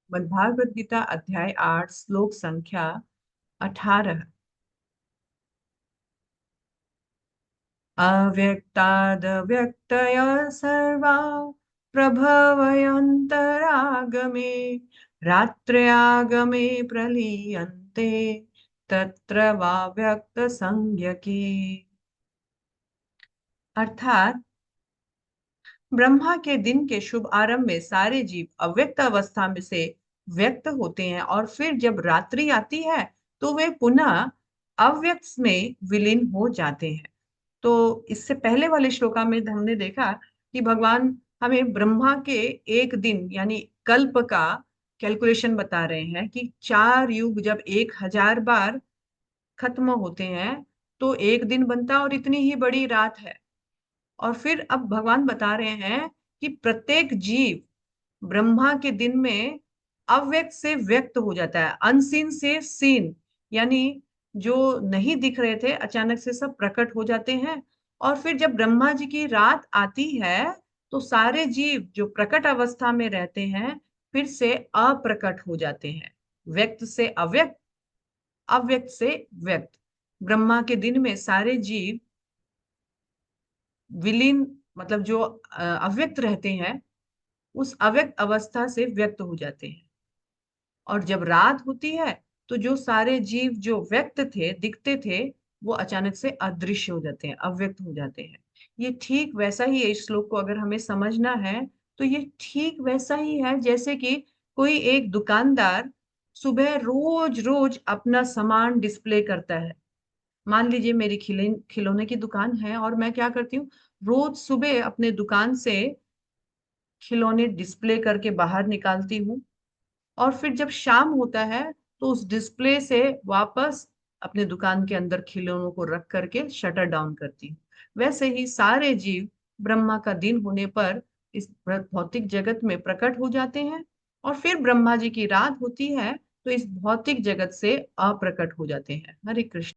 श्रीमद्भागवत गीता अध्याय 8 श्लोक संख्या 18। अव्यक्तादव्यक्तय सर्वा प्रभवयन्तरागमे रात्र्यागमे प्रलीयन्ते तत्र वा व्यक्त संज्ञके। अर्थात ब्रह्मा के दिन के शुभ आरंभ में सारे जीव अव्यक्त अवस्था में से व्यक्त होते हैं और फिर जब रात्रि आती है तो वे पुनः अव्यक्त में विलीन हो जाते हैं। तो इससे पहले वाले श्लोका में हमने देखा कि भगवान हमें ब्रह्मा के एक दिन यानी कल्प का कैलकुलेशन बता रहे हैं कि 4 युग जब 1000 बार खत्म होते हैं तो एक दिन बनता है और इतनी ही बड़ी रात है। और फिर अब भगवान बता रहे हैं कि प्रत्येक जीव ब्रह्मा के दिन में अव्यक्त से व्यक्त हो जाता है, अनसीन से सीन, यानी जो नहीं दिख रहे थे अचानक से सब प्रकट हो जाते हैं। और फिर जब ब्रह्मा जी की रात आती है तो सारे जीव जो प्रकट अवस्था में रहते हैं फिर से अप्रकट हो जाते हैं, व्यक्त से अव्यक्त, अव्यक्त से व्यक्त। ब्रह्मा के दिन में सारे जीव विलीन, मतलब जो अव्यक्त रहते हैं उस अव्यक्त अवस्था से व्यक्त हो जाते हैं। और जब रात होती है तो जो सारे जीव जो व्यक्त थे, दिखते थे, वो अचानक से अदृश्य हो जाते हैं, अव्यक्त हो जाते हैं। ये ठीक वैसा ही है, इस श्लोक को अगर हमें समझना है तो ये ठीक वैसा ही है जैसे कि कोई एक दुकानदार सुबह रोज रोज अपना सामान डिस्प्ले करता है। मान लीजिए मेरी खिलौने की दुकान है और मैं क्या करती हूँ, रोज सुबह अपने दुकान से खिलौने डिस्प्ले करके बाहर निकालती हूँ और फिर जब शाम होता है तो उस डिस्प्ले से वापस अपने दुकान के अंदर खिलौनों को रख करके शटर डाउन करती हूँ। वैसे ही सारे जीव ब्रह्मा का दिन होने पर इस भौतिक जगत में प्रकट हो जाते हैं और फिर ब्रह्मा जी की रात होती है तो इस भौतिक जगत से अप्रकट हो जाते हैं। हरे कृष्ण।